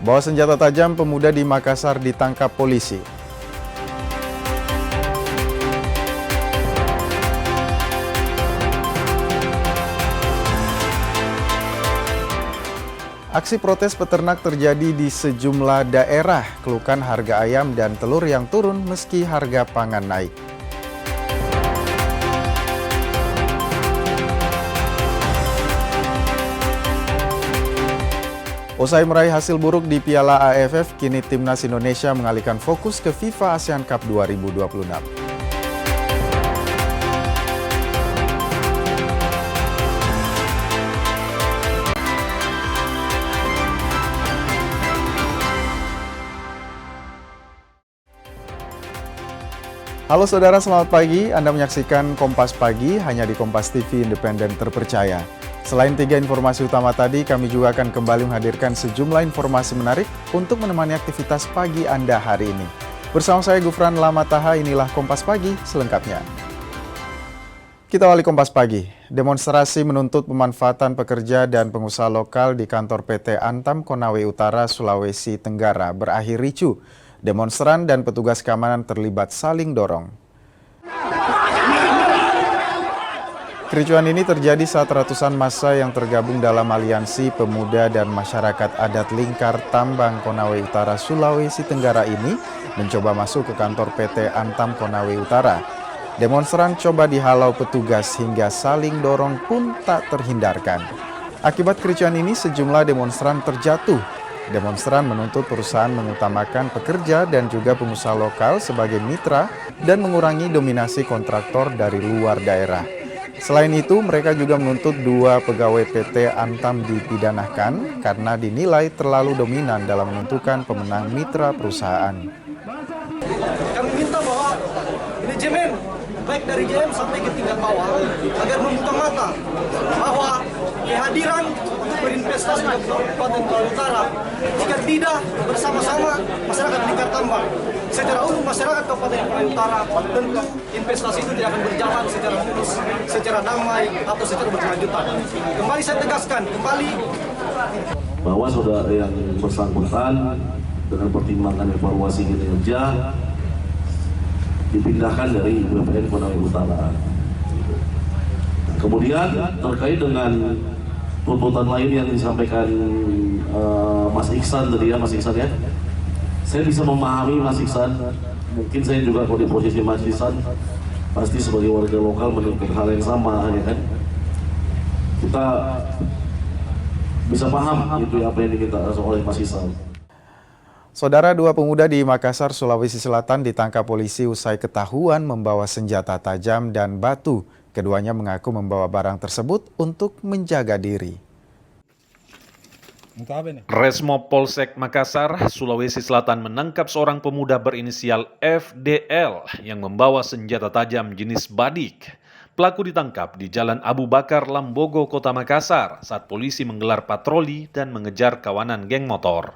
Bawa senjata tajam, pemuda di Makassar ditangkap polisi. Aksi protes peternak terjadi di sejumlah daerah, keluhkan harga ayam dan telur yang turun meski harga pangan naik. Usai meraih hasil buruk di Piala AFF, kini Timnas Indonesia mengalihkan fokus ke FIFA ASEAN Cup 2026. Halo saudara, selamat pagi. Anda menyaksikan Kompas Pagi hanya di Kompas TV Independen Terpercaya. Selain 3 informasi utama tadi, kami juga akan kembali menghadirkan sejumlah informasi menarik untuk menemani aktivitas pagi Anda hari ini. Bersama saya Gufran Lamataha, inilah Kompas Pagi selengkapnya. Kita awali Kompas Pagi. Demonstrasi menuntut pemanfaatan pekerja dan pengusaha lokal di kantor PT Antam Konawe Utara, Sulawesi Tenggara berakhir ricuh. Demonstran dan petugas keamanan terlibat saling dorong. Kericuhan ini terjadi saat ratusan massa yang tergabung dalam aliansi pemuda dan masyarakat adat Lingkar Tambang Konawe Utara Sulawesi Tenggara ini mencoba masuk ke kantor PT Antam Konawe Utara. Demonstran coba dihalau petugas hingga saling dorong pun tak terhindarkan. Akibat kericuhan ini sejumlah demonstran terjatuh. Demonstran menuntut perusahaan mengutamakan pekerja dan juga pengusaha lokal sebagai mitra dan mengurangi dominasi kontraktor dari luar daerah. Selain itu, mereka juga menuntut 2 pegawai PT Antam dipidanakan karena dinilai terlalu dominan dalam menentukan pemenang mitra perusahaan. Kami minta bahwa manajemen baik dari JM sampai ke tingkat bawah agar membuka mata bahwa kehadiran untuk berinvestasi ke Kabupaten Konawe Utara jika tidak bersama-sama masyarakat Lingkar Tambang secara umum masyarakat Kabupaten Konawe Utara tentu investasi itu tidak akan berjalan secara mulus, secara damai atau secara berkelanjutan. Kembali saya tegaskan bahwa saudara yang bersangkutan dengan pertimbangan evaluasi kinerja dipindahkan dari BPN Konawe Utara. Kemudian terkait dengan tuntutan lain yang disampaikan Mas Iksan tadi ya, Mas Iksan ya. Saya bisa memahami Mas Iksan, mungkin saya juga kalau di posisi Mas Iksan pasti sebagai warga lokal menuntut hal yang sama ya kan. Kita bisa paham itu apa yang diminta oleh Mas Iksan. Saudara, 2 pemuda di Makassar, Sulawesi Selatan ditangkap polisi usai ketahuan membawa senjata tajam dan batu. Keduanya mengaku membawa barang tersebut untuk menjaga diri. Resmo Polsek Makassar, Sulawesi Selatan menangkap seorang pemuda berinisial FDL yang membawa senjata tajam jenis badik. Pelaku ditangkap di Jalan Abu Bakar, Lambogo, Kota Makassar saat polisi menggelar patroli dan mengejar kawanan geng motor.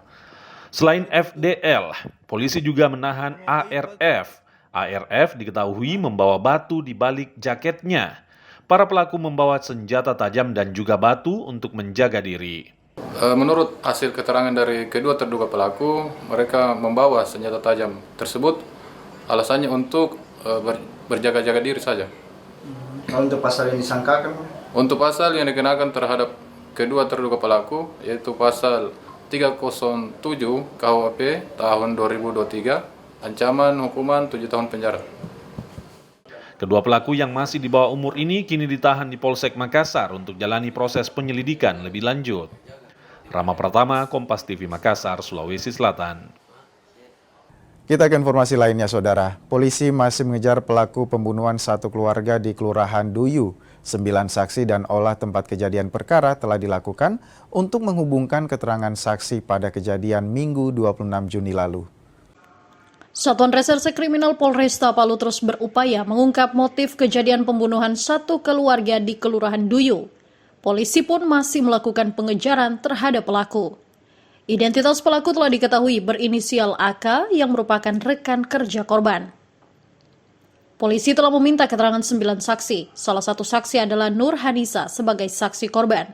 Selain FDL, polisi juga menahan ARF. ARF diketahui membawa batu di balik jaketnya. Para pelaku membawa senjata tajam dan juga batu untuk menjaga diri. Menurut hasil keterangan dari kedua terduga pelaku, mereka membawa senjata tajam tersebut alasannya untuk berjaga-jaga diri saja. untuk pasal yang disangkakan? Untuk pasal yang dikenakan terhadap kedua terduga pelaku yaitu pasal 307 KUHP tahun 2023, ancaman hukuman 7 tahun penjara. Kedua pelaku yang masih di bawah umur ini kini ditahan di Polsek Makassar untuk jalani proses penyelidikan lebih lanjut. Rama Pratama, Kompas TV Makassar, Sulawesi Selatan. Kita ke informasi lainnya, Saudara. Polisi masih mengejar pelaku pembunuhan satu keluarga di Kelurahan Duyu. 9 saksi dan olah tempat kejadian perkara telah dilakukan untuk menghubungkan keterangan saksi pada kejadian Minggu 26 Juni lalu. Satuan Reserse Kriminal Polresta Palu terus berupaya mengungkap motif kejadian pembunuhan satu keluarga di Kelurahan Duyu. Polisi pun masih melakukan pengejaran terhadap pelaku. Identitas pelaku telah diketahui berinisial AK yang merupakan rekan kerja korban. Polisi telah meminta keterangan 9 saksi. Salah satu saksi adalah Nur Hanisa sebagai saksi korban.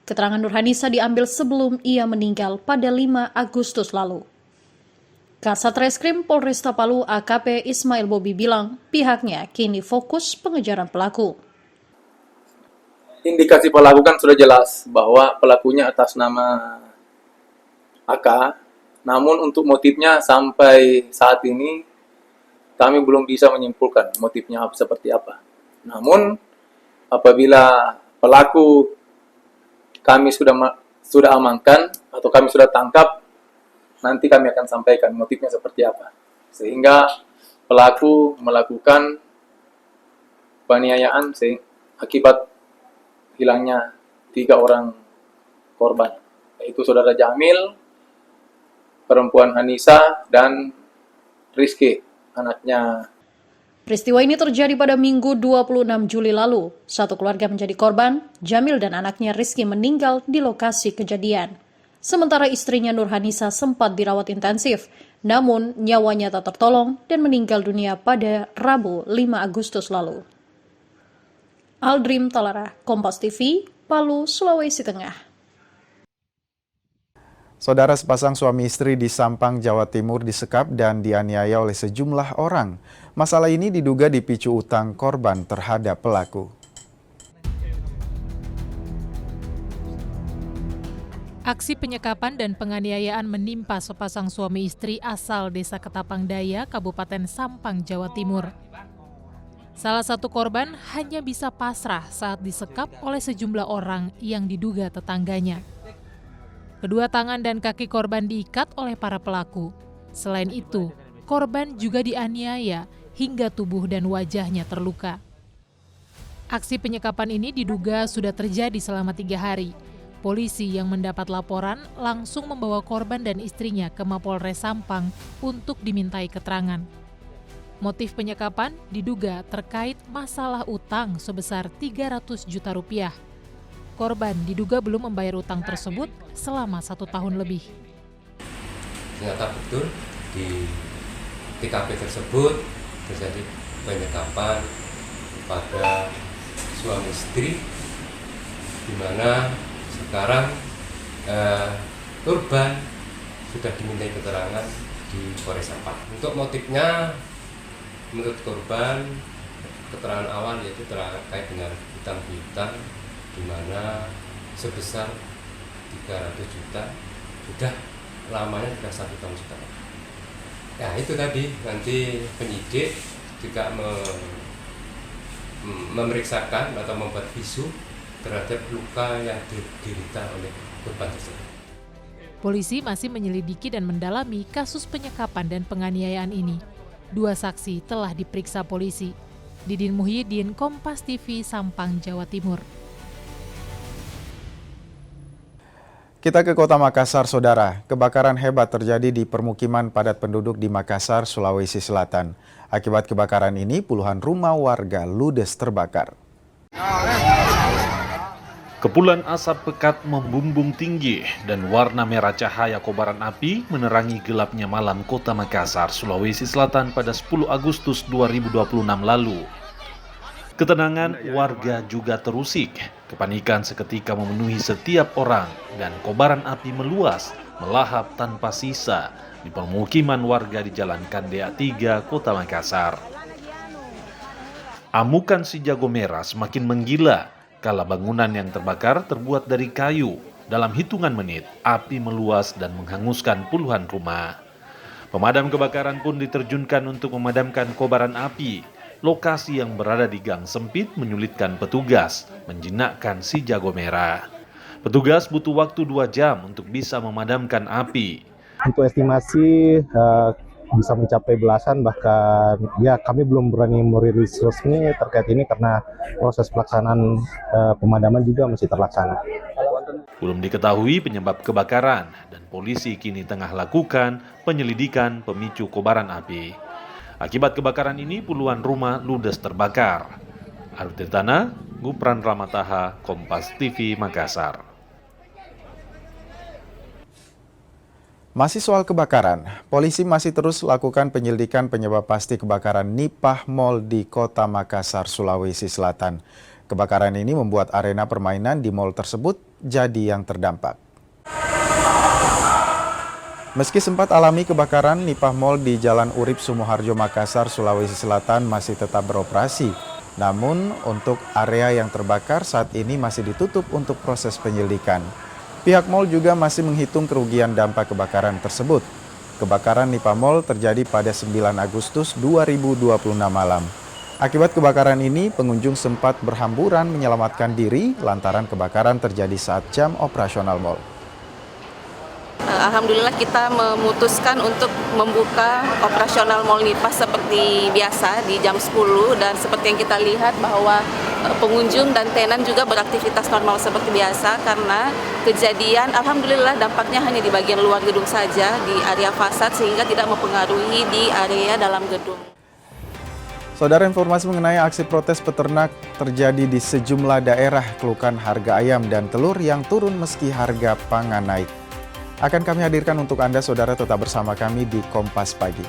Keterangan Nurhanisa diambil sebelum ia meninggal pada 5 Agustus lalu. Kasat Reskrim Polresta Palu AKP Ismail Bobi bilang pihaknya kini fokus pengejaran pelaku. Indikasi pelaku kan sudah jelas bahwa pelakunya atas nama AK, namun untuk motifnya sampai saat ini kami belum bisa menyimpulkan motifnya seperti apa. Namun apabila pelaku kami sudah amankan atau kami sudah tangkap, nanti kami akan sampaikan motifnya seperti apa. Sehingga pelaku melakukan penganiayaan akibat hilangnya 3 orang korban, yaitu saudara Jamil, perempuan Hanisa, dan Rizky, anaknya. Peristiwa ini terjadi pada Minggu 26 Juli lalu. Satu keluarga menjadi korban, Jamil dan anaknya Rizky meninggal di lokasi kejadian. Sementara istrinya Nurhanisa sempat dirawat intensif, namun nyawanya tak tertolong dan meninggal dunia pada Rabu 5 Agustus lalu. Aldrim Talara, Kompas TV, Palu, Sulawesi Tengah. Saudara, sepasang suami istri di Sampang, Jawa Timur disekap dan dianiaya oleh sejumlah orang. Masalah ini diduga dipicu utang korban terhadap pelaku. Aksi penyekapan dan penganiayaan menimpa sepasang suami istri asal Desa Ketapang Daya, Kabupaten Sampang, Jawa Timur. Salah satu korban hanya bisa pasrah saat disekap oleh sejumlah orang yang diduga tetangganya. Kedua tangan dan kaki korban diikat oleh para pelaku. Selain itu, korban juga dianiaya hingga tubuh dan wajahnya terluka. Aksi penyekapan ini diduga sudah terjadi selama 3 hari. Polisi yang mendapat laporan langsung membawa korban dan istrinya ke Mapolres Sampang untuk dimintai keterangan. Motif penyekapan diduga terkait masalah utang sebesar 300 juta rupiah. Korban diduga belum membayar utang tersebut selama 1 tahun lebih. Ternyata betul di TKP tersebut terjadi penyekapan pada suami istri, di mana sekarang korban sudah dimintai keterangan di Polres Sampang. Untuk motifnya, menurut korban, keterangan awal yaitu terkait dengan hutang piutang, di mana sebesar 300 juta, sudah lamanya sudah 1 tahun setengah. Ya itu tadi, nanti penyidik juga memeriksakan atau membuat visum terhadap luka yang diderita oleh korban tersebut. Polisi masih menyelidiki dan mendalami kasus penyekapan dan penganiayaan ini. 2 saksi telah diperiksa polisi. Didin Muhyiddin, Kompas TV, Sampang, Jawa Timur. Kita ke Kota Makassar, Saudara. Kebakaran hebat terjadi di permukiman padat penduduk di Makassar, Sulawesi Selatan. Akibat kebakaran ini, puluhan rumah warga ludes terbakar. Kepulan asap pekat membumbung tinggi dan warna merah cahaya kobaran api menerangi gelapnya malam Kota Makassar, Sulawesi Selatan pada 10 Agustus 2026 lalu. Ketenangan warga juga terusik. Kepanikan seketika memenuhi setiap orang dan kobaran api meluas, melahap tanpa sisa di permukiman warga di Jalan Kandea 3, Kota Makassar. Amukan si jago merah semakin menggila kala bangunan yang terbakar terbuat dari kayu. Dalam hitungan menit, api meluas dan menghanguskan puluhan rumah. Pemadam kebakaran pun diterjunkan untuk memadamkan kobaran api. Lokasi yang berada di gang sempit menyulitkan petugas menjinakkan si jago merah. Petugas butuh waktu 2 jam untuk bisa memadamkan api. Untuk estimasi bisa mencapai belasan, bahkan ya kami belum berani merilis resmi terkait ini karena proses pelaksanaan pemadaman juga masih terlaksana. Belum diketahui penyebab kebakaran dan polisi kini tengah lakukan penyelidikan pemicu kobaran api. Akibat kebakaran ini puluhan rumah ludes terbakar. Arif Tirtana, Gupran Ramataha, Kompas TV, Makassar. Masih soal kebakaran, polisi masih terus lakukan penyelidikan penyebab pasti kebakaran Nipah Mall di Kota Makassar, Sulawesi Selatan. Kebakaran ini membuat arena permainan di mall tersebut jadi yang terdampak. Meski sempat alami kebakaran, Nipah Mall di Jalan Urip Sumoharjo, Makassar, Sulawesi Selatan masih tetap beroperasi. Namun, untuk area yang terbakar saat ini masih ditutup untuk proses penyelidikan. Pihak mall juga masih menghitung kerugian dampak kebakaran tersebut. Kebakaran Nipah Mall terjadi pada 9 Agustus 2026 malam. Akibat kebakaran ini, pengunjung sempat berhamburan menyelamatkan diri lantaran kebakaran terjadi saat jam operasional mall. Alhamdulillah kita memutuskan untuk membuka operasional Mall Nipah seperti biasa di jam 10 dan seperti yang kita lihat bahwa pengunjung dan tenan juga beraktivitas normal seperti biasa karena kejadian alhamdulillah dampaknya hanya di bagian luar gedung saja di area fasad sehingga tidak mempengaruhi di area dalam gedung. Saudara, informasi mengenai aksi protes peternak terjadi di sejumlah daerah keluhkan harga ayam dan telur yang turun meski harga pangan naik. Akan kami hadirkan untuk Anda, saudara, tetap bersama kami di Kompas Pagi.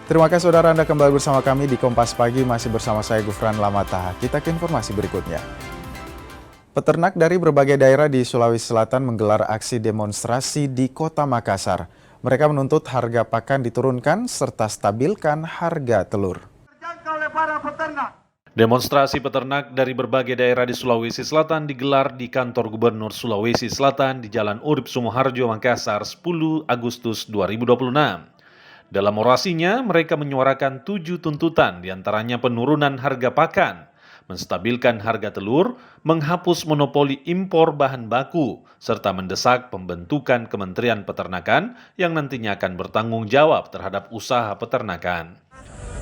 Terima kasih saudara, Anda kembali bersama kami di Kompas Pagi, masih bersama saya Gufran Lamataha. Kita ke informasi berikutnya. Peternak dari berbagai daerah di Sulawesi Selatan menggelar aksi demonstrasi di Kota Makassar. Mereka menuntut harga pakan diturunkan serta stabilkan harga telur. Demonstrasi peternak dari berbagai daerah di Sulawesi Selatan digelar di kantor Gubernur Sulawesi Selatan di Jalan Urip Sumoharjo, Makassar, 10 Agustus 2026. Dalam orasinya, mereka menyuarakan 7 tuntutan, diantaranya penurunan harga pakan, menstabilkan harga telur, menghapus monopoli impor bahan baku, serta mendesak pembentukan Kementerian Peternakan yang nantinya akan bertanggung jawab terhadap usaha peternakan.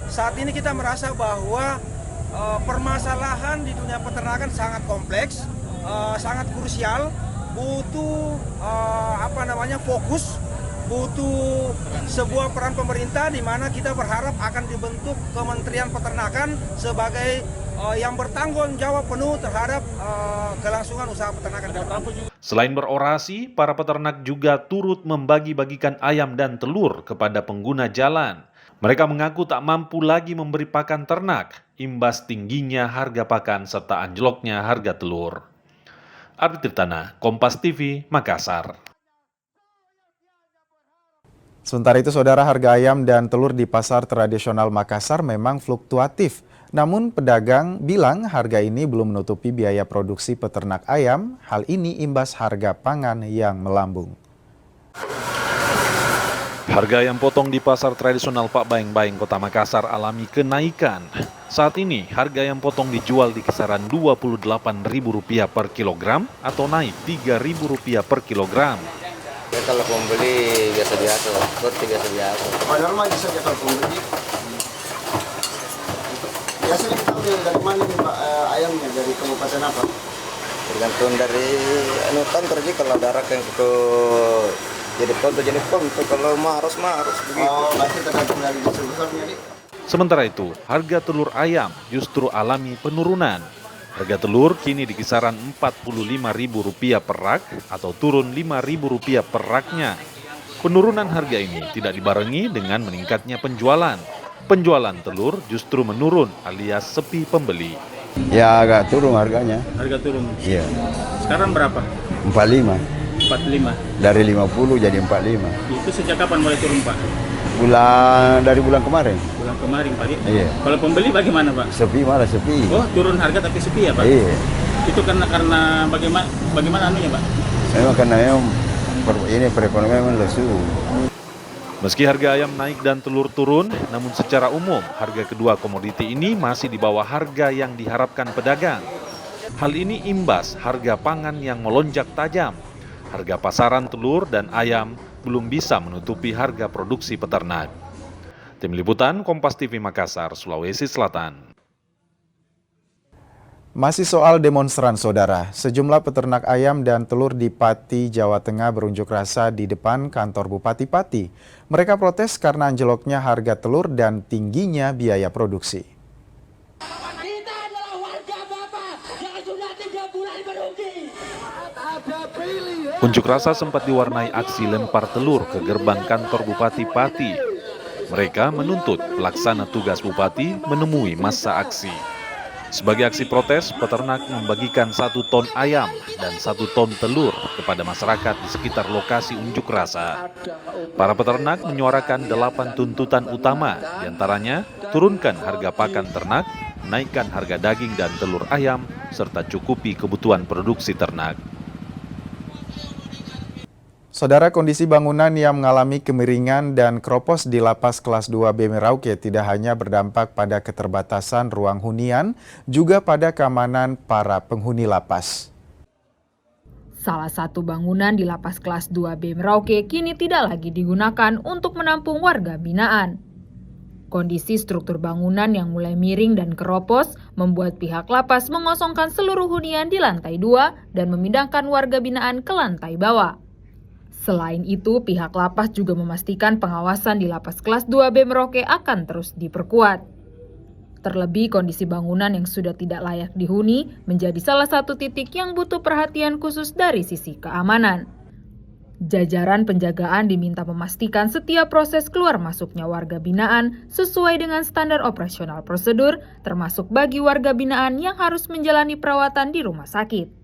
Saat ini kita merasa bahwa permasalahan di dunia peternakan sangat kompleks, sangat krusial, butuh fokus, butuh sebuah peran pemerintah di mana kita berharap akan dibentuk Kementerian Peternakan sebagai yang bertanggung jawab penuh terhadap kelangsungan usaha peternakan. Selain berorasi, para peternak juga turut membagi-bagikan ayam dan telur kepada pengguna jalan. Mereka mengaku tak mampu lagi memberi pakan ternak, imbas tingginya harga pakan serta anjloknya harga telur. Ardi Tirtana, Kompas TV, Makassar. Sementara itu, saudara, harga ayam dan telur di pasar tradisional Makassar memang fluktuatif. Namun pedagang bilang harga ini belum menutupi biaya produksi peternak ayam. Hal ini imbas harga pangan yang melambung. Harga ayam potong di pasar tradisional Pak Baeng-Baeng, Kota Makassar alami kenaikan. Saat ini, harga ayam potong dijual di kisaran Rp28.000 per kilogram atau naik Rp3.000 per kilogram. Ya, kalau pembeli biasa-biasa, seperti biasa-biasa. Normal saja kalau pembeli. Biasanya kita ambil dari mana nih Pak ayamnya, dari kabupaten apa? Tergantung dari kantor sih, kalau ada yang ke jadi konto, kalau Maros begitu. Oh, berarti tergantung dari distributornya nih. Sementara itu, harga telur ayam justru alami penurunan. Harga telur kini di kisaran Rp45.000 per rak atau turun Rp5.000 per raknya. Penurunan harga ini tidak dibarengi dengan meningkatnya penjualan. Penjualan telur justru menurun alias sepi pembeli. Ya agak turun harganya. Harga turun? Iya. Sekarang berapa? 45. 45? Dari 50 jadi 45. Itu sejak kapan mulai turun Pak? Dari bulan kemarin. Bulan kemarin Pak? Iya. Kalau pembeli bagaimana Pak? Sepi, malah sepi. Oh, turun harga tapi sepi ya Pak? Iya. Itu karena bagaimana anunya Pak? Memang karena ini perekonomian memang lesu. Meski harga ayam naik dan telur turun, namun secara umum harga kedua komoditi ini masih di bawah harga yang diharapkan pedagang. Hal ini imbas harga pangan yang melonjak tajam. Harga pasaran telur dan ayam belum bisa menutupi harga produksi peternak. Tim Liputan Kompas TV Makassar, Sulawesi Selatan. Masih soal demonstran, saudara. Sejumlah peternak ayam dan telur di Pati, Jawa Tengah berunjuk rasa di depan kantor Bupati Pati. Mereka protes karena anjloknya harga telur dan tingginya biaya produksi. Kita adalah warga Bapak yang sudah 3 bulan merugi. Unjuk rasa sempat diwarnai aksi lempar telur ke gerbang kantor Bupati Pati. Mereka menuntut pelaksana tugas Bupati menemui massa aksi. Sebagai aksi protes, peternak membagikan 1 ton ayam dan 1 ton telur kepada masyarakat di sekitar lokasi unjuk rasa. Para peternak menyuarakan 8 tuntutan utama, diantaranya turunkan harga pakan ternak, naikkan harga daging dan telur ayam, serta cukupi kebutuhan produksi ternak. Saudara, kondisi bangunan yang mengalami kemiringan dan kropos di Lapas Kelas 2B Merauke tidak hanya berdampak pada keterbatasan ruang hunian, juga pada keamanan para penghuni lapas. Salah satu bangunan di Lapas Kelas 2B Merauke kini tidak lagi digunakan untuk menampung warga binaan. Kondisi struktur bangunan yang mulai miring dan keropos membuat pihak lapas mengosongkan seluruh hunian di lantai 2 dan memindahkan warga binaan ke lantai bawah. Selain itu, pihak lapas juga memastikan pengawasan di Lapas Kelas 2B Merauke akan terus diperkuat. Terlebih, kondisi bangunan yang sudah tidak layak dihuni menjadi salah satu titik yang butuh perhatian khusus dari sisi keamanan. Jajaran penjagaan diminta memastikan setiap proses keluar masuknya warga binaan sesuai dengan standar operasional prosedur, termasuk bagi warga binaan yang harus menjalani perawatan di rumah sakit.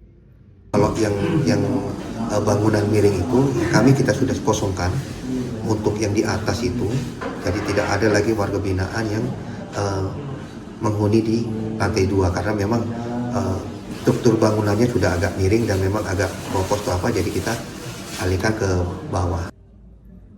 Kalau yang bangunan miring itu kita sudah kosongkan untuk yang di atas itu, jadi tidak ada lagi warga binaan yang menghuni di lantai 2 karena memang struktur bangunannya sudah agak miring dan memang agak kropos atau apa, jadi kita alihkan ke bawah.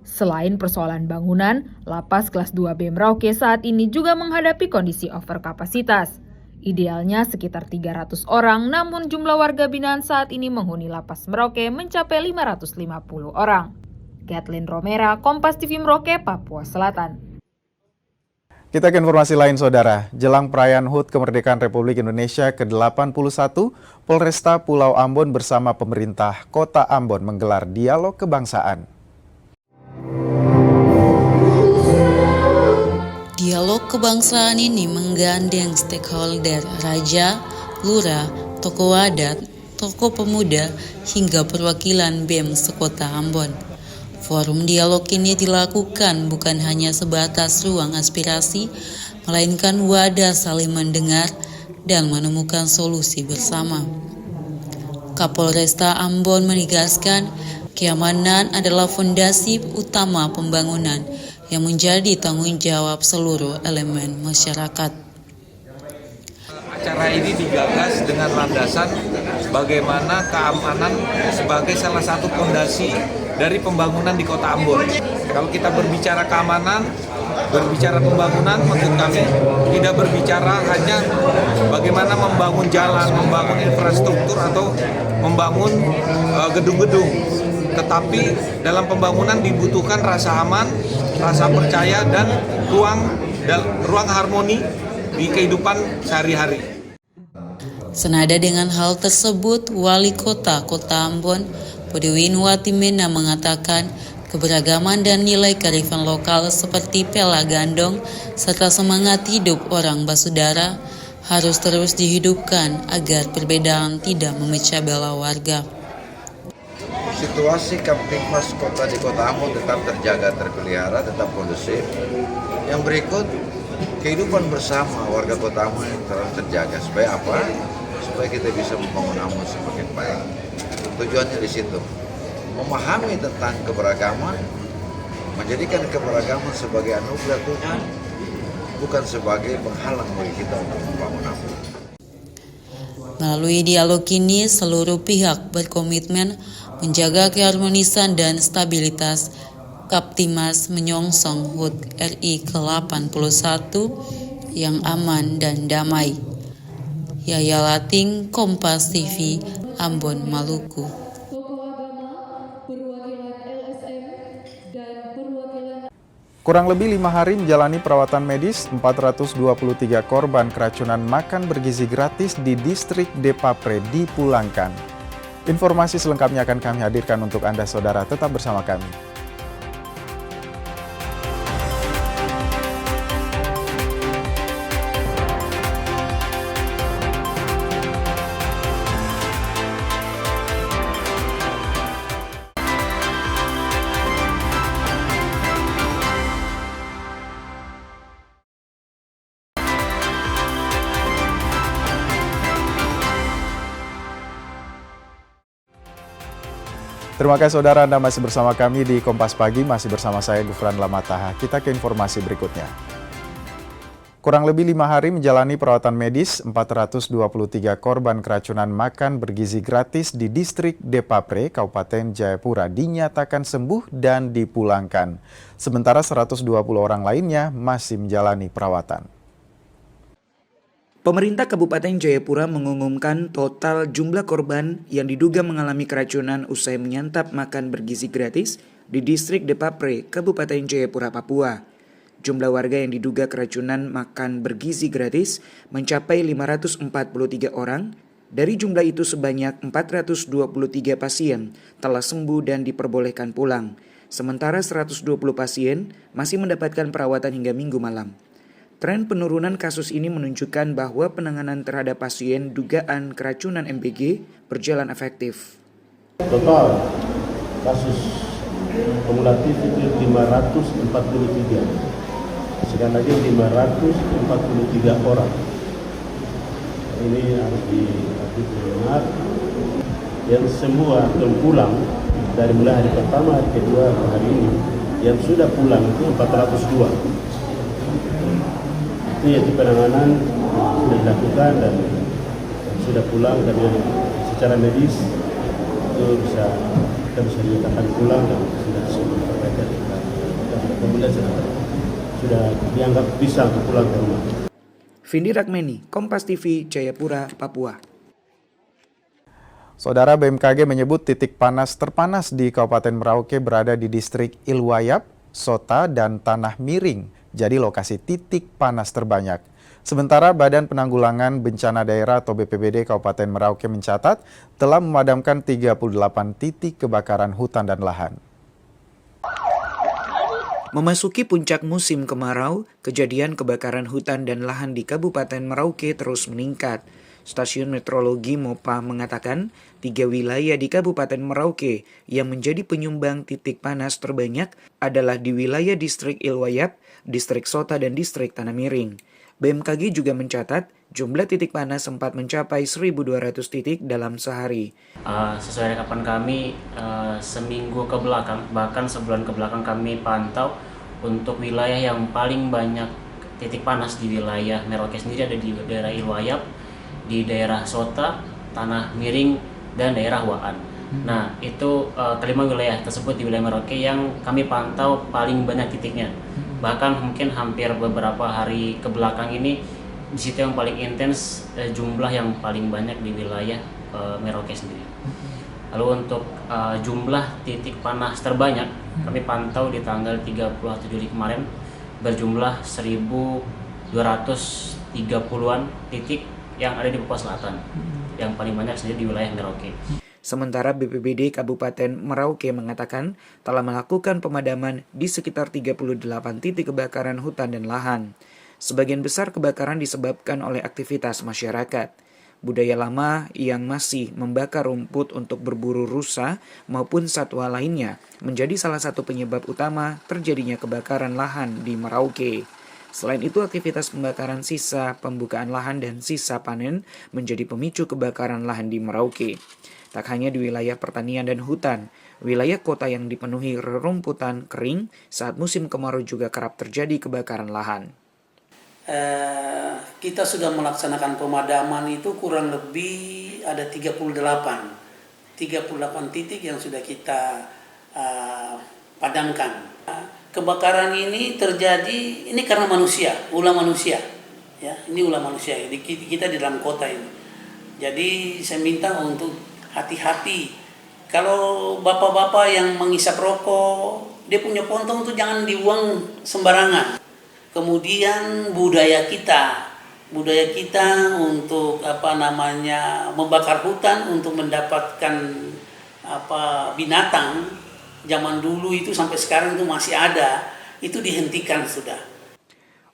Selain persoalan bangunan, Lapas Kelas 2B Merauke saat ini juga menghadapi kondisi overkapasitas. Idealnya sekitar 300 orang, namun jumlah warga binaan saat ini menghuni Lapas Merauke mencapai 550 orang. Kathleen Romera, Kompas TV Merauke, Papua Selatan. Kita ke informasi lain, saudara. Jelang perayaan HUT Kemerdekaan Republik Indonesia ke-81, Polresta Pulau Ambon bersama pemerintah Kota Ambon menggelar dialog kebangsaan. Dialog kebangsaan ini menggandeng stakeholder raja, lurah, tokoh adat, tokoh pemuda, hingga perwakilan BEM sekota Ambon. Forum dialog ini dilakukan bukan hanya sebatas ruang aspirasi, melainkan wadah saling mendengar dan menemukan solusi bersama. Kapolresta Ambon menegaskan keamanan adalah fondasi utama pembangunan yang menjadi tanggung jawab seluruh elemen masyarakat. Acara ini digagas dengan landasan bagaimana keamanan sebagai salah satu fondasi dari pembangunan di Kota Ambon. Kalau kita berbicara keamanan, berbicara pembangunan, maksud kami tidak berbicara hanya bagaimana membangun jalan, membangun infrastruktur atau membangun gedung-gedung. Tetapi dalam pembangunan dibutuhkan rasa aman, rasa percaya, dan ruang harmoni di kehidupan sehari-hari. Senada dengan hal tersebut, Wali Kota Ambon, Podiwinwati Mena mengatakan keberagaman dan nilai kearifan lokal seperti pela gandong serta semangat hidup orang basudara harus terus dihidupkan agar perbedaan tidak memecah belah warga. Situasi Kamtipmas kota di Kota Ambon tetap terjaga, terpelihara, tetap kondusif. Yang berikut, kehidupan bersama warga Kota Ambon terus terjaga. Supaya apa? Supaya kita bisa membangun Ambon semakin baik. Tujuannya di situ, memahami tentang keberagaman, menjadikan keberagaman sebagai anugerah Tuhan, bukan sebagai penghalang bagi kita untuk membangun Ambon. Melalui dialog ini, seluruh pihak berkomitmen menjaga keharmonisan dan stabilitas. Kaptimas menyongsong HUT RI ke-81 yang aman dan damai. Yaya Lating, Kompas TV, Ambon, Maluku. Kurang lebih 5 hari menjalani perawatan medis, 423 korban keracunan makan bergizi gratis di distrik Depapre dipulangkan. Informasi selengkapnya akan kami hadirkan untuk Anda saudara, tetap bersama kami. Terima kasih saudara, Anda masih bersama kami di Kompas Pagi, masih bersama saya Gufran Lamataha. Kita ke informasi berikutnya. Kurang lebih 5 hari menjalani perawatan medis, 423 korban keracunan makan bergizi gratis di distrik Depapre, Kabupaten Jayapura dinyatakan sembuh dan dipulangkan. Sementara 120 orang lainnya masih menjalani perawatan. Pemerintah Kabupaten Jayapura mengumumkan total jumlah korban yang diduga mengalami keracunan usai menyantap makan bergizi gratis di distrik Depapre, Kabupaten Jayapura, Papua. Jumlah warga yang diduga keracunan makan bergizi gratis mencapai 543 orang. Dari jumlah itu sebanyak 423 pasien telah sembuh dan diperbolehkan pulang. Sementara 120 pasien masih mendapatkan perawatan hingga Minggu malam. Tren penurunan kasus ini menunjukkan bahwa penanganan terhadap pasien dugaan keracunan MBG berjalan efektif. Total kasus kumulatif itu 543, sekali lagi 543 orang. Ini harus diingat, yang semua atau pulang dari mulai hari pertama, hari kedua, hari ini, yang sudah pulang itu 402. Itu yaitu penanganan sudah dilakukan dan sudah pulang, dan secara medis itu kita bisa dinyatakan pulang dan sudah perbaikan. Kemudian sudah dianggap bisa pulang ke rumah. Vindi Rakmeni, Kompas TV, Jayapura, Papua. Saudara, BMKG menyebut titik panas terpanas di Kabupaten Merauke berada di distrik Ilwayap, Sota, dan Tanah Miring. Jadi lokasi titik panas terbanyak. Sementara Badan Penanggulangan Bencana Daerah atau BPBD Kabupaten Merauke mencatat telah memadamkan 38 titik kebakaran hutan dan lahan. Memasuki puncak musim kemarau, kejadian kebakaran hutan dan lahan di Kabupaten Merauke terus meningkat. Stasiun Meteorologi MOPA mengatakan 3 wilayah di Kabupaten Merauke yang menjadi penyumbang titik panas terbanyak adalah di wilayah distrik Ilwayap, distrik Sota, dan distrik Tanah Miring. BMKG juga mencatat jumlah titik panas sempat mencapai 1.200 titik dalam sehari. Sesuai rekapan kami, seminggu ke belakang, bahkan sebulan ke belakang kami pantau untuk wilayah yang paling banyak titik panas di wilayah Merauke sendiri ada di daerah Ilwayap, di daerah Sota, Tanah Miring, dan daerah Waan. Nah, itu kelima wilayah tersebut di wilayah Merauke yang kami pantau paling banyak titiknya. Bahkan mungkin hampir beberapa hari ke belakang ini di situ yang paling intens, jumlah yang paling banyak di wilayah Merauke sendiri. Lalu untuk jumlah titik panas terbanyak kami pantau di tanggal 30 Juli kemarin berjumlah 1.230-an titik yang ada di Papua Selatan, yang paling banyak sendiri di wilayah Merauke. Sementara BPBD Kabupaten Merauke mengatakan telah melakukan pemadaman di sekitar 38 titik kebakaran hutan dan lahan. Sebagian besar kebakaran disebabkan oleh aktivitas masyarakat. Budaya lama yang masih membakar rumput untuk berburu rusa maupun satwa lainnya menjadi salah satu penyebab utama terjadinya kebakaran lahan di Merauke. Selain itu, aktivitas pembakaran sisa pembukaan lahan dan sisa panen menjadi pemicu kebakaran lahan di Merauke. Tak hanya di wilayah pertanian dan hutan, wilayah kota yang dipenuhi rerumputan kering saat musim kemarau juga kerap terjadi kebakaran lahan. Kita sudah melaksanakan pemadaman itu kurang lebih ada 38 titik yang sudah kita padamkan. Kebakaran ini terjadi ini karena manusia, ulah manusia. Ya, ini ulah manusia. Kita di dalam kota ini. Jadi saya minta untuk hati-hati Kalau bapak-bapak yang menghisap rokok, dia punya pontong tuh jangan dibuang sembarangan. Kemudian budaya kita untuk membakar hutan untuk mendapatkan binatang, zaman dulu itu sampai sekarang itu masih ada, itu dihentikan sudah.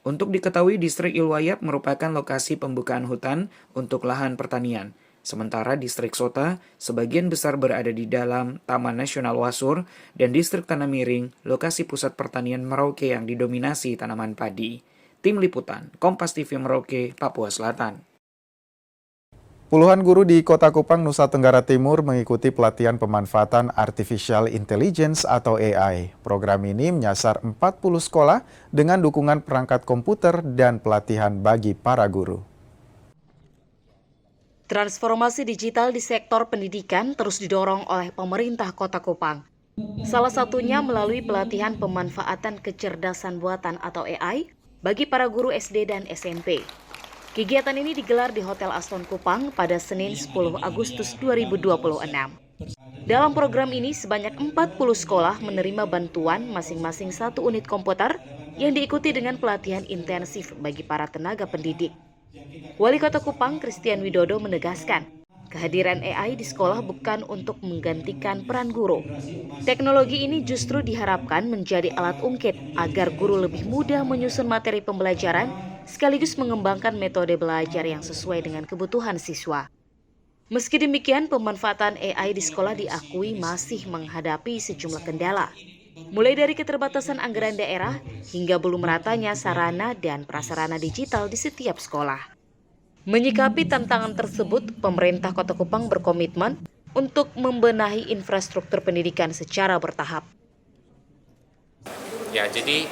Untuk diketahui, distrik Ilwayat merupakan lokasi pembukaan hutan untuk lahan pertanian. Sementara distrik Sota sebagian besar berada di dalam Taman Nasional Wasur, dan distrik Tanah Miring lokasi pusat pertanian Merauke yang didominasi tanaman padi. Tim Liputan, Kompas TV Merauke, Papua Selatan. Puluhan guru di Kota Kupang, Nusa Tenggara Timur mengikuti pelatihan pemanfaatan Artificial Intelligence atau AI. Program ini menyasar 40 sekolah dengan dukungan perangkat komputer dan pelatihan bagi para guru. Transformasi digital di sektor pendidikan terus didorong oleh pemerintah Kota Kupang. Salah satunya melalui pelatihan pemanfaatan kecerdasan buatan atau AI bagi para guru SD dan SMP. Kegiatan ini digelar di Hotel Aston Kupang pada Senin 10 Agustus 2026. Dalam program ini sebanyak 40 sekolah menerima bantuan masing-masing 1 unit komputer yang diikuti dengan pelatihan intensif bagi para tenaga pendidik. Wali Kota Kupang, Christian Widodo, menegaskan, kehadiran AI di sekolah bukan untuk menggantikan peran guru. Teknologi ini justru diharapkan menjadi alat ungkit agar guru lebih mudah menyusun materi pembelajaran sekaligus mengembangkan metode belajar yang sesuai dengan kebutuhan siswa. Meski demikian, pemanfaatan AI di sekolah diakui masih menghadapi sejumlah kendala, mulai dari keterbatasan anggaran daerah hingga belum meratanya sarana dan prasarana digital di setiap sekolah. Menyikapi tantangan tersebut, pemerintah Kota Kupang berkomitmen untuk membenahi infrastruktur pendidikan secara bertahap. Ya, jadi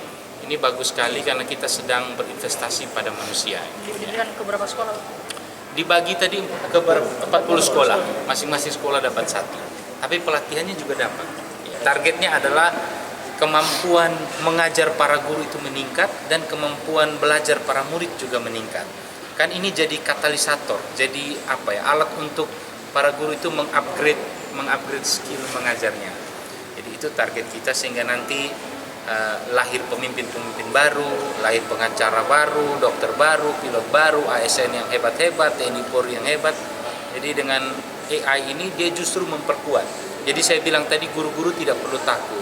ini bagus sekali karena kita sedang berinvestasi pada manusia. Diberikan ke berapa sekolah? Dibagi tadi ke 40 sekolah, masing-masing sekolah dapat 1. Tapi pelatihannya juga dapat. Targetnya adalah kemampuan mengajar para guru itu meningkat dan kemampuan belajar para murid juga meningkat. Kan ini jadi katalisator, jadi alat untuk para guru itu mengupgrade skill mengajarnya. Jadi itu target kita sehingga nanti lahir pemimpin-pemimpin baru, lahir pengacara baru, dokter baru, pilot baru, ASN yang hebat-hebat, TNI Polri yang hebat. Jadi dengan AI ini dia justru memperkuat. Jadi saya bilang tadi guru-guru tidak perlu takut.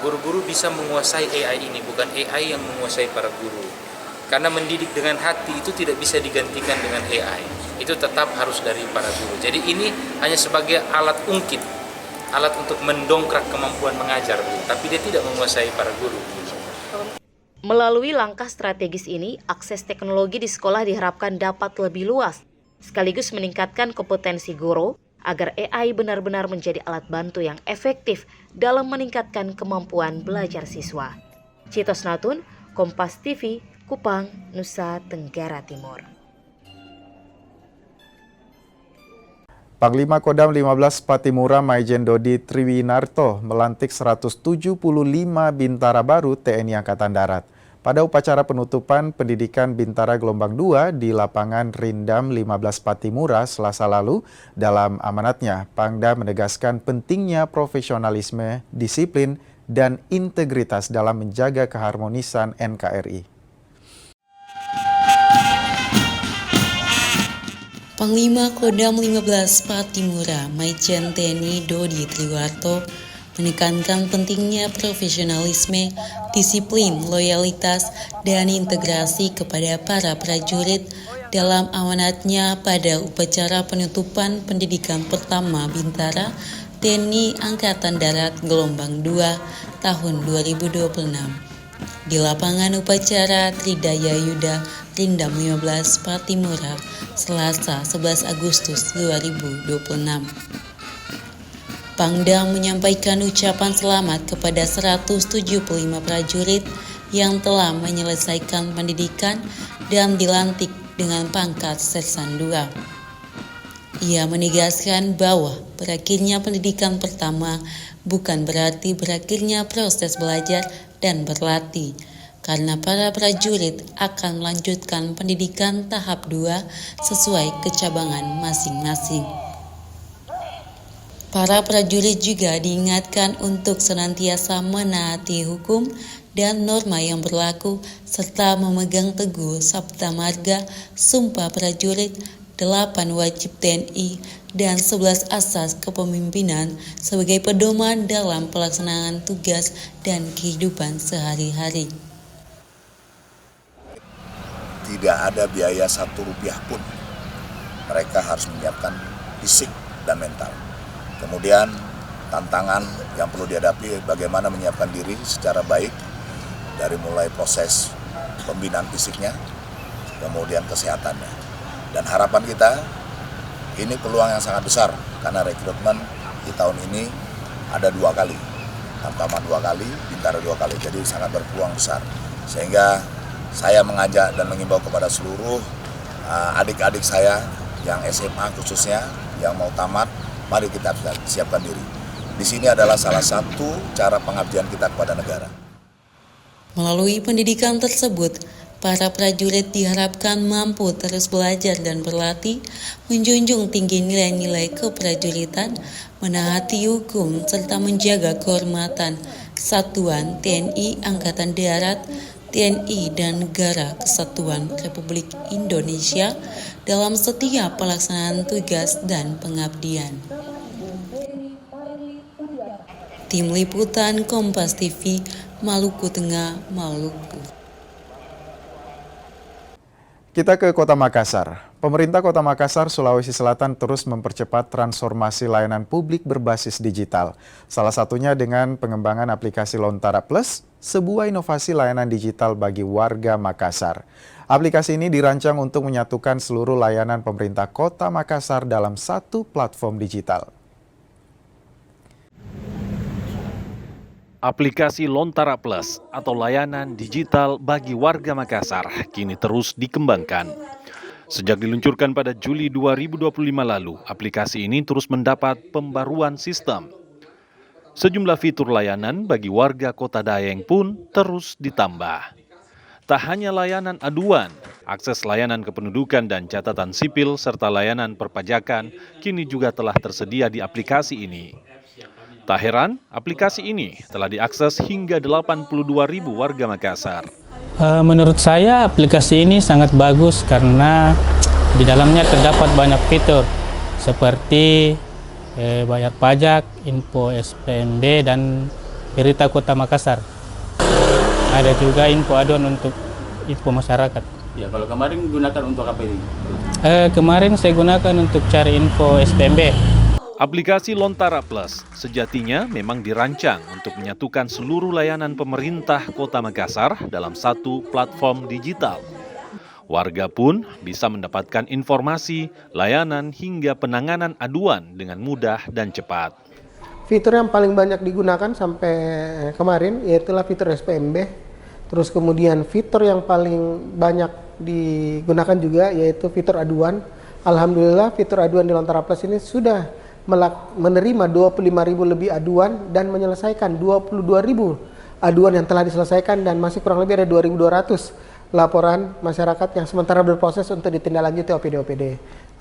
Guru-guru bisa menguasai AI ini, bukan AI yang menguasai para guru. Karena mendidik dengan hati itu tidak bisa digantikan dengan AI. Itu tetap harus dari para guru. Jadi ini hanya sebagai alat ungkit, alat untuk mendongkrak kemampuan mengajar, tapi dia tidak menguasai para guru. Melalui langkah strategis ini, akses teknologi di sekolah diharapkan dapat lebih luas, sekaligus meningkatkan kompetensi guru agar AI benar-benar menjadi alat bantu yang efektif dalam meningkatkan kemampuan belajar siswa. Citos Natun, Kompas TV, Kupang, Nusa Tenggara Timur. Panglima Kodam 15 Patimura Maijen Dodi Triwinarto melantik 175 bintara baru TNI Angkatan Darat. Pada upacara penutupan pendidikan Bintara Gelombang 2 di lapangan Rindam 15 Patimura Selasa lalu, dalam amanatnya, Pangdam menegaskan pentingnya profesionalisme, disiplin, dan integritas dalam menjaga keharmonisan NKRI. Panglima Kodam 15 Patimura Maijen TNI Dodi Triwarto menekankan pentingnya profesionalisme, disiplin, loyalitas, dan integrasi kepada para prajurit dalam amanatnya pada upacara penutupan pendidikan pertama Bintara TNI Angkatan Darat Gelombang 2 tahun 2026. Di lapangan upacara Tridaya Yuda Rindam 15 Patimura, Selasa 11 Agustus 2026. Pangdam menyampaikan ucapan selamat kepada 175 prajurit yang telah menyelesaikan pendidikan dan dilantik dengan pangkat Sersan II. Ia menegaskan bahwa berakhirnya pendidikan pertama bukan berarti berakhirnya proses belajar dan berlatih, karena para prajurit akan melanjutkan pendidikan tahap 2 sesuai kecabangan masing-masing. Para prajurit juga diingatkan untuk senantiasa menaati hukum dan norma yang berlaku serta memegang teguh Sabta Marga, Sumpah Prajurit, 8 Wajib TNI, dan 11 Asas Kepemimpinan sebagai pedoman dalam pelaksanaan tugas dan kehidupan sehari-hari. Tidak ada biaya Rp1 pun. Mereka harus menyiapkan fisik dan mental. Kemudian tantangan yang perlu dihadapi bagaimana menyiapkan diri secara baik dari mulai proses pembinaan fisiknya, kemudian kesehatannya. Dan harapan kita, ini peluang yang sangat besar karena rekrutmen di tahun ini ada 2 kali. Tamtama 2 kali, Bintara 2 kali, jadi sangat berpeluang besar. Sehingga saya mengajak dan mengimbau kepada seluruh adik-adik saya yang SMA khususnya, yang mau tamat, mari kita siapkan diri. Di sini adalah salah satu cara pengabdian kita kepada negara. Melalui pendidikan tersebut, para prajurit diharapkan mampu terus belajar dan berlatih, menjunjung tinggi nilai-nilai keprajuritan, menaati hukum, serta menjaga kehormatan Kesatuan TNI Angkatan Darat, TNI dan Negara Kesatuan Republik Indonesia dalam setiap pelaksanaan tugas dan pengabdian. Tim Liputan Kompas TV, Maluku Tengah, Maluku. Kita ke Kota Makassar. Pemerintah Kota Makassar, Sulawesi Selatan terus mempercepat transformasi layanan publik berbasis digital. Salah satunya dengan pengembangan aplikasi Lontara Plus, sebuah inovasi layanan digital bagi warga Makassar. Aplikasi ini dirancang untuk menyatukan seluruh layanan pemerintah Kota Makassar dalam satu platform digital. Aplikasi Lontara Plus atau layanan digital bagi warga Makassar kini terus dikembangkan. Sejak diluncurkan pada Juli 2025 lalu, aplikasi ini terus mendapat pembaruan sistem. Sejumlah fitur layanan bagi warga Kota Dayeng pun terus ditambah. Tak hanya layanan aduan, akses layanan kependudukan dan catatan sipil serta layanan perpajakan kini juga telah tersedia di aplikasi ini. Tak heran, aplikasi ini telah diakses hingga 82.000 warga Makassar. Menurut saya aplikasi ini sangat bagus karena di dalamnya terdapat banyak fitur seperti bayar pajak, info SPMB, dan berita Kota Makassar. Ada juga info aduan untuk info masyarakat. Ya, kalau kemarin gunakan untuk apa ini? Kemarin saya gunakan untuk cari info SPMB. Aplikasi Lontara Plus sejatinya memang dirancang untuk menyatukan seluruh layanan pemerintah Kota Makassar dalam satu platform digital. Warga pun bisa mendapatkan informasi, layanan hingga penanganan aduan dengan mudah dan cepat. Fitur yang paling banyak digunakan sampai kemarin yaitulah fitur SPMB. Terus kemudian fitur yang paling banyak digunakan juga yaitu fitur aduan. Alhamdulillah fitur aduan di Lontara Plus ini sudah menerima 25.000 lebih aduan dan menyelesaikan 22.000 aduan yang telah diselesaikan, dan masih kurang lebih ada 2.200 laporan masyarakat yang sementara berproses untuk ditindaklanjuti OPD.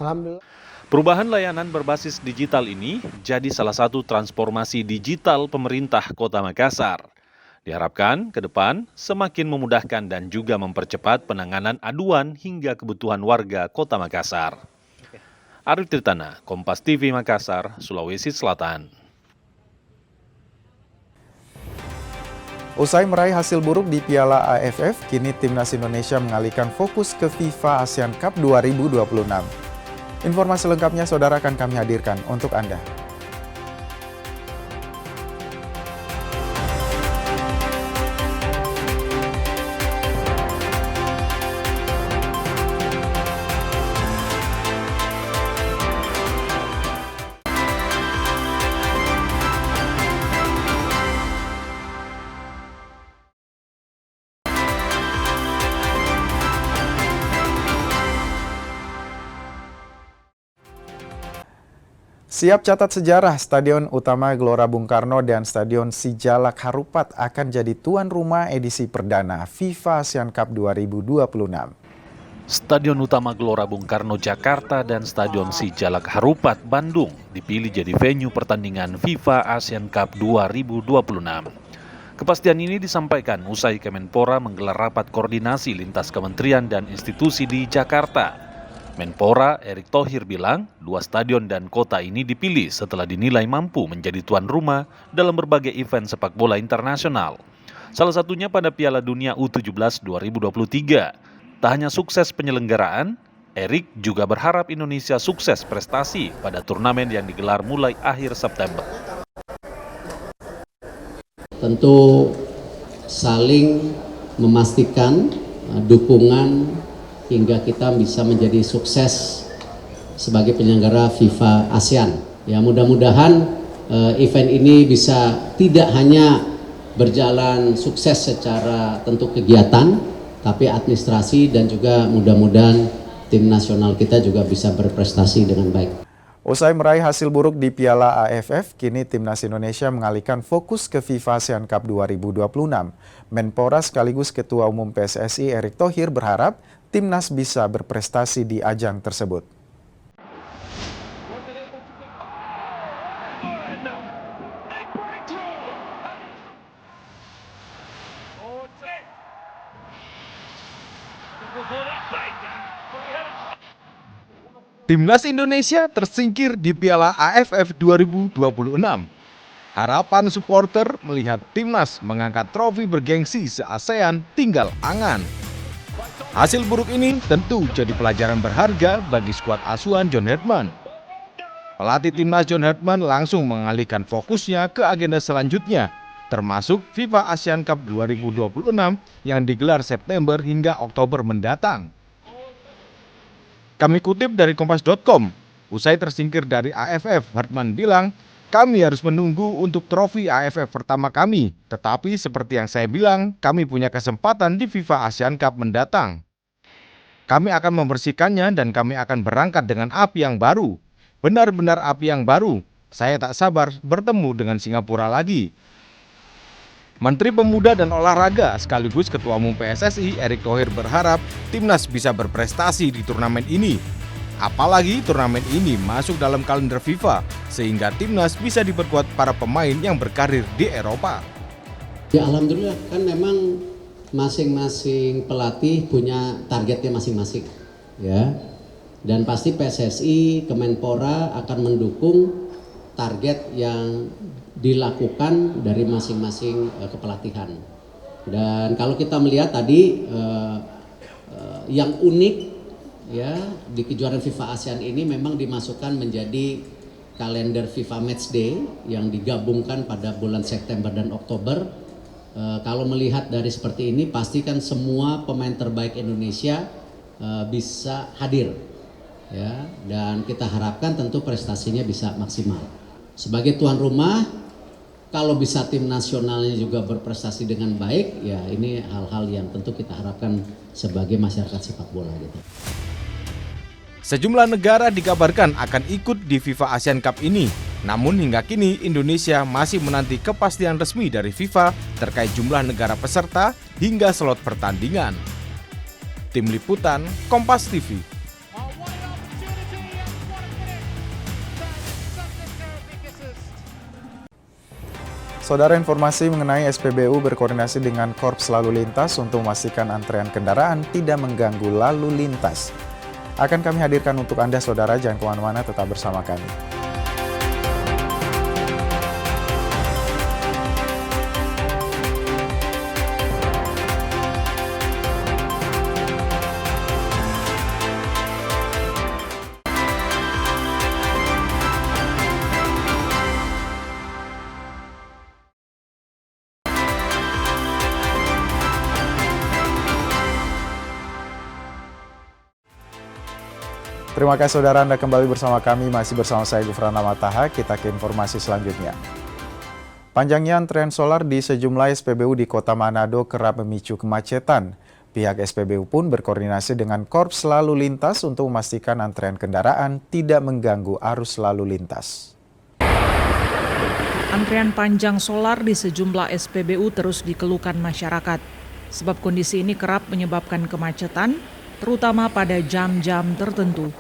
Alhamdulillah. Perubahan layanan berbasis digital ini jadi salah satu transformasi digital pemerintah Kota Makassar. Diharapkan ke depan semakin memudahkan dan juga mempercepat penanganan aduan hingga kebutuhan warga Kota Makassar. Arief Tirtana, Kompas TV Makassar, Sulawesi Selatan. Usai meraih hasil buruk di Piala AFF, kini Timnas Indonesia mengalihkan fokus ke FIFA Asian Cup 2026. Informasi lengkapnya saudara akan kami hadirkan untuk Anda. Siap catat sejarah, Stadion Utama Gelora Bung Karno dan Stadion Sijalak Harupat akan jadi tuan rumah edisi perdana FIFA Asian Cup 2026. Stadion Utama Gelora Bung Karno Jakarta dan Stadion Sijalak Harupat Bandung dipilih jadi venue pertandingan FIFA Asian Cup 2026. Kepastian ini disampaikan usai Kemenpora menggelar rapat koordinasi lintas kementerian dan institusi di Jakarta. Menpora Erick Thohir bilang 2 stadion dan kota ini dipilih setelah dinilai mampu menjadi tuan rumah dalam berbagai event sepak bola internasional. Salah satunya pada Piala Dunia U17 2023. Tak hanya sukses penyelenggaraan, Erick juga berharap Indonesia sukses prestasi pada turnamen yang digelar mulai akhir September. Tentu saling memastikan dukungan hingga kita bisa menjadi sukses sebagai penyelenggara FIFA ASEAN. Ya, mudah-mudahan event ini bisa tidak hanya berjalan sukses secara tentu kegiatan, tapi administrasi dan juga mudah-mudahan tim nasional kita juga bisa berprestasi dengan baik. Usai meraih hasil buruk di Piala AFF, kini Timnas Indonesia mengalihkan fokus ke FIFA ASEAN Cup 2026. Menpora sekaligus Ketua Umum PSSI Erick Thohir berharap Timnas bisa berprestasi di ajang tersebut. Timnas Indonesia tersingkir di Piala AFF 2026. Harapan supporter melihat Timnas mengangkat trofi bergengsi se-ASEAN tinggal angan. Hasil buruk ini tentu jadi pelajaran berharga bagi skuad asuhan John Herdman. Pelatih Timnas John Herdman langsung mengalihkan fokusnya ke agenda selanjutnya, termasuk FIFA ASEAN Cup 2026 yang digelar September hingga Oktober mendatang. Kami kutip dari Kompas.com, usai tersingkir dari AFF, Herdman bilang, kami harus menunggu untuk trofi AFF pertama kami, tetapi seperti yang saya bilang, kami punya kesempatan di FIFA ASEAN Cup mendatang. Kami akan membersihkannya dan kami akan berangkat dengan api yang baru, benar-benar api yang baru. Saya tak sabar bertemu dengan Singapura lagi. Menteri Pemuda dan Olahraga sekaligus Ketua Umum PSSI Erick Thohir berharap Timnas bisa berprestasi di turnamen ini. Apalagi turnamen ini masuk dalam kalender FIFA sehingga Timnas bisa diperkuat para pemain yang berkarir di Eropa. Ya alhamdulillah kan memang masing-masing pelatih punya targetnya masing-masing ya. Dan pasti PSSI, Kemenpora akan mendukung target yang dilakukan dari masing-masing kepelatihan. Dan kalau kita melihat tadi yang unik ya di kejuaraan FIFA ASEAN ini memang dimasukkan menjadi kalender FIFA Matchday yang digabungkan pada bulan September dan Oktober. Kalau melihat dari seperti ini pastikan semua pemain terbaik Indonesia bisa hadir ya, dan kita harapkan tentu prestasinya bisa maksimal. Sebagai tuan rumah, kalau bisa tim nasionalnya juga berprestasi dengan baik, ya ini hal-hal yang tentu kita harapkan sebagai masyarakat sepak bola gitu. Sejumlah negara dikabarkan akan ikut di FIFA ASEAN Cup ini. Namun hingga kini Indonesia masih menanti kepastian resmi dari FIFA terkait jumlah negara peserta hingga slot pertandingan. Tim Liputan, Kompas TV. Saudara, informasi mengenai SPBU berkoordinasi dengan Korps Lalu Lintas untuk memastikan antrean kendaraan tidak mengganggu lalu lintas. Akan kami hadirkan untuk Anda, saudara, jangan kemana-mana, tetap bersama kami. Terima kasih saudara, Anda kembali bersama kami, masih bersama saya Gufran Amataha. Kita ke informasi selanjutnya. Panjangnya antrean solar di sejumlah SPBU di Kota Manado kerap memicu kemacetan. Pihak SPBU pun berkoordinasi dengan Korps Lalu Lintas untuk memastikan antrean kendaraan tidak mengganggu arus lalu lintas. Antrean panjang solar di sejumlah SPBU terus dikeluhkan masyarakat. Sebab kondisi ini kerap menyebabkan kemacetan terutama pada jam-jam tertentu.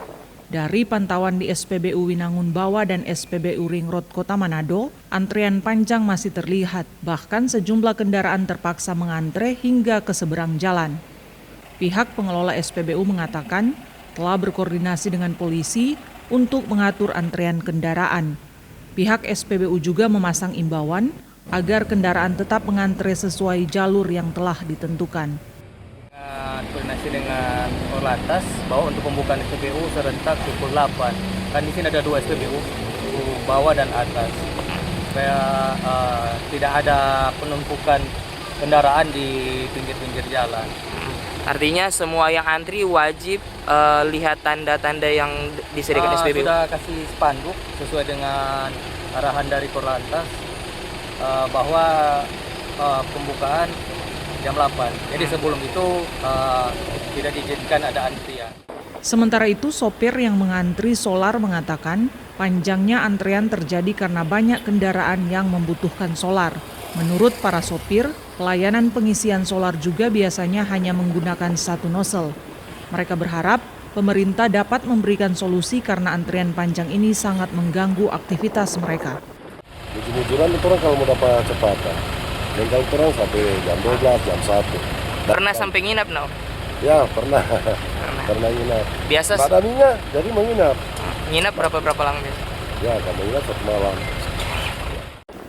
Dari pantauan di SPBU Winangun Bawah dan SPBU Ring Road Kota Manado, antrian panjang masih terlihat, bahkan sejumlah kendaraan terpaksa mengantre hingga ke seberang jalan. Pihak pengelola SPBU mengatakan telah berkoordinasi dengan polisi untuk mengatur antrean kendaraan. Pihak SPBU juga memasang imbauan agar kendaraan tetap mengantre sesuai jalur yang telah ditentukan. Koordinasi dengan Korlantas bahwa untuk pembukaan SPBU serentak pukul 8. Kan di sini ada 2 SPBU, bawah dan atas. Supaya tidak ada penumpukan kendaraan di pinggir-pinggir jalan. Artinya semua yang antri wajib lihat tanda-tanda yang disediakan SPBU. Sudah kasih spanduk sesuai dengan arahan dari Korlantas bahwa pembukaan jam 8. Jadi sebelum itu tidak diizinkan ada antrian. Sementara itu, sopir yang mengantri solar mengatakan panjangnya antrean terjadi karena banyak kendaraan yang membutuhkan solar. Menurut para sopir, pelayanan pengisian solar juga biasanya hanya menggunakan satu nozzle. Mereka berharap pemerintah dapat memberikan solusi karena antrian panjang ini sangat mengganggu aktivitas mereka. Jujur-jujuran itu orang kalau mau dapat cepatan. Dan kalau kurang sampai jam 12, jam 1. Pernah sampai nginap, no? Ya, pernah. Pernah nginap. Biasa? Nggak ada minyak, jadi menginap. Nginap berapa lama biasa? Ya, kalau menginap 1 malam.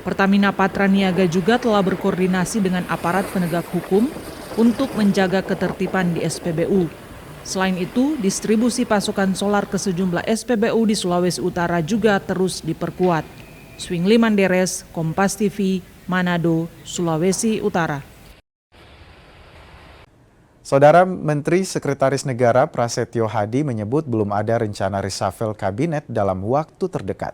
Pertamina Patraniaga juga telah berkoordinasi dengan aparat penegak hukum untuk menjaga ketertiban di SPBU. Selain itu, distribusi pasokan solar ke sejumlah SPBU di Sulawesi Utara juga terus diperkuat. Swingli Manderes, Kompas TV, Manado, Sulawesi Utara. Saudara Menteri Sekretaris Negara Prasetyo Hadi menyebut belum ada rencana reshuffle kabinet dalam waktu terdekat.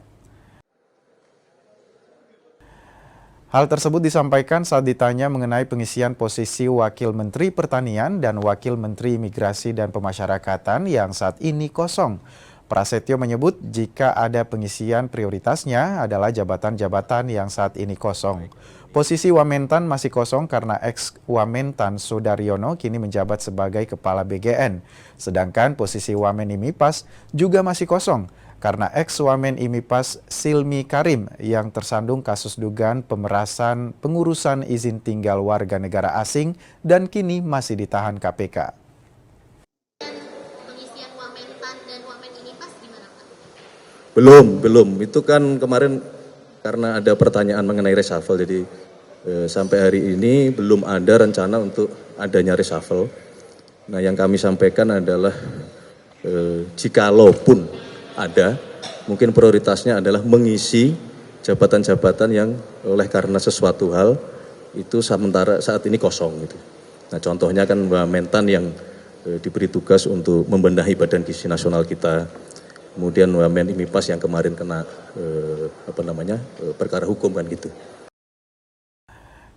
Hal tersebut disampaikan saat ditanya mengenai pengisian posisi Wakil Menteri Pertanian dan Wakil Menteri Imigrasi dan Pemasyarakatan yang saat ini kosong. Prasetyo menyebut jika ada pengisian prioritasnya adalah jabatan-jabatan yang saat ini kosong. Posisi Wamentan masih kosong karena ex-Wamentan Sudaryono kini menjabat sebagai Kepala BGN. Sedangkan posisi Wamen Imipas juga masih kosong karena ex-Wamen Imipas Silmi Karim yang tersandung kasus dugaan pemerasan pengurusan izin tinggal warga negara asing dan kini masih ditahan KPK. Belum. Itu kan kemarin karena ada pertanyaan mengenai reshuffle, jadi sampai hari ini belum ada rencana untuk adanya reshuffle. Nah, yang kami sampaikan adalah jikalaupun ada, mungkin prioritasnya adalah mengisi jabatan-jabatan yang oleh karena sesuatu hal itu sementara saat ini kosong gitu. Nah, contohnya kan Mbak Mentan yang diberi tugas untuk membenahi Badan Gizi Nasional kita. Kemudian Wamen Imipas yang kemarin kena perkara hukum kan gitu.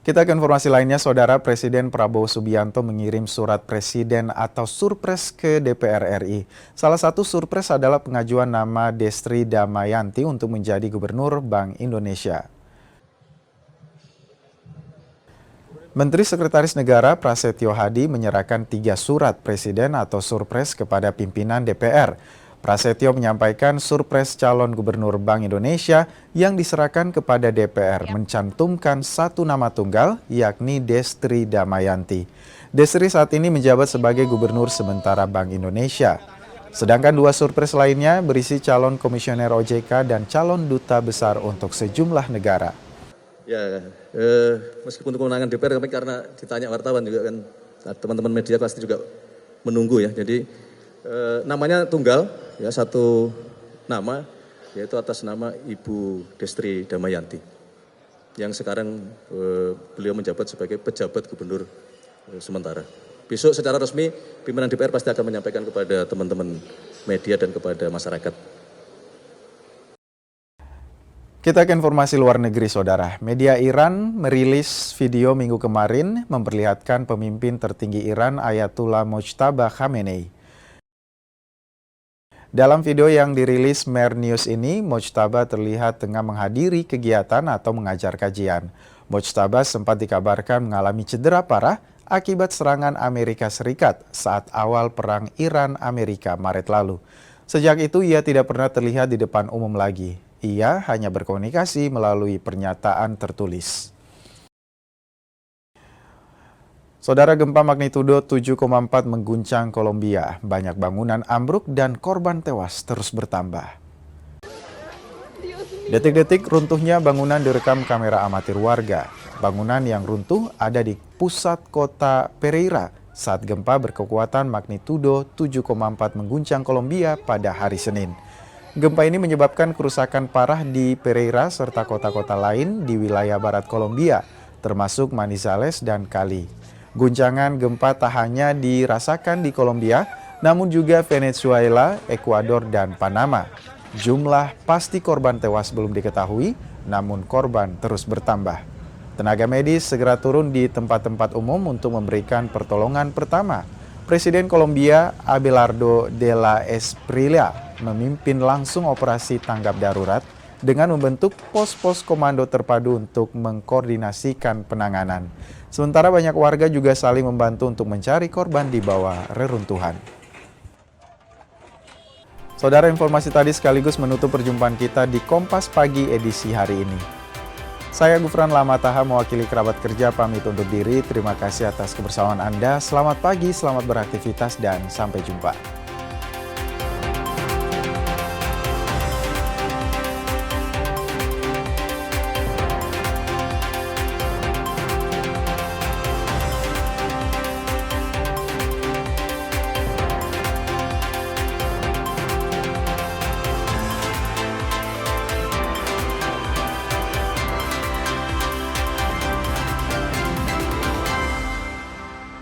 Kita ke informasi lainnya, Saudara. Presiden Prabowo Subianto mengirim surat presiden atau surpres ke DPR RI. Salah satu surpres adalah pengajuan nama Destri Damayanti untuk menjadi Gubernur Bank Indonesia. Menteri Sekretaris Negara Prasetyo Hadi menyerahkan 3 surat presiden atau surpres kepada pimpinan DPR. Prasetyo menyampaikan surpres calon gubernur Bank Indonesia yang diserahkan kepada DPR mencantumkan 1 nama tunggal, yakni Destri Damayanti. Destri saat ini menjabat sebagai gubernur sementara Bank Indonesia. Sedangkan 2 surpres lainnya berisi calon komisioner OJK dan calon duta besar untuk sejumlah negara. Ya, meskipun kewenangan DPR, karena ditanya wartawan juga kan, teman-teman media pasti juga menunggu ya. Jadi namanya tunggal, ya 1 nama, yaitu atas nama Ibu Destri Damayanti, yang sekarang beliau menjabat sebagai pejabat gubernur sementara. Besok secara resmi pimpinan DPR pasti akan menyampaikan kepada teman-teman media dan kepada masyarakat. Kita ke informasi luar negeri, Saudara. Media Iran merilis video minggu kemarin memperlihatkan pemimpin tertinggi Iran Ayatullah Mojtaba Khamenei. Dalam video yang dirilis Mer News ini, Mojtaba terlihat tengah menghadiri kegiatan atau mengajar kajian. Mojtaba sempat dikabarkan mengalami cedera parah akibat serangan Amerika Serikat saat awal perang Iran-Amerika Maret lalu. Sejak itu ia tidak pernah terlihat di depan umum lagi. Ia hanya berkomunikasi melalui pernyataan tertulis. Saudara, gempa magnitudo 7,4 mengguncang Kolombia. Banyak bangunan ambruk dan korban tewas terus bertambah. Detik-detik runtuhnya bangunan direkam kamera amatir warga. Bangunan yang runtuh ada di pusat kota Pereira saat gempa berkekuatan magnitudo 7,4 mengguncang Kolombia pada hari Senin. Gempa ini menyebabkan kerusakan parah di Pereira serta kota-kota lain di wilayah barat Kolombia, termasuk Manizales dan Cali. Guncangan gempa tak hanya dirasakan di Kolombia, namun juga Venezuela, Ekuador, dan Panama. Jumlah pasti korban tewas belum diketahui, namun korban terus bertambah. Tenaga medis segera turun di tempat-tempat umum untuk memberikan pertolongan pertama. Presiden Kolombia, Abelardo de la Espriella, memimpin langsung operasi tanggap darurat dengan membentuk pos-pos komando terpadu untuk mengkoordinasikan penanganan. Sementara banyak warga juga saling membantu untuk mencari korban di bawah reruntuhan. Saudara, informasi tadi sekaligus menutup perjumpaan kita di Kompas Pagi edisi hari ini. Saya Gufran Lamataha mewakili kerabat kerja pamit undur diri. Terima kasih atas kebersamaan Anda. Selamat pagi, selamat beraktivitas, dan sampai jumpa.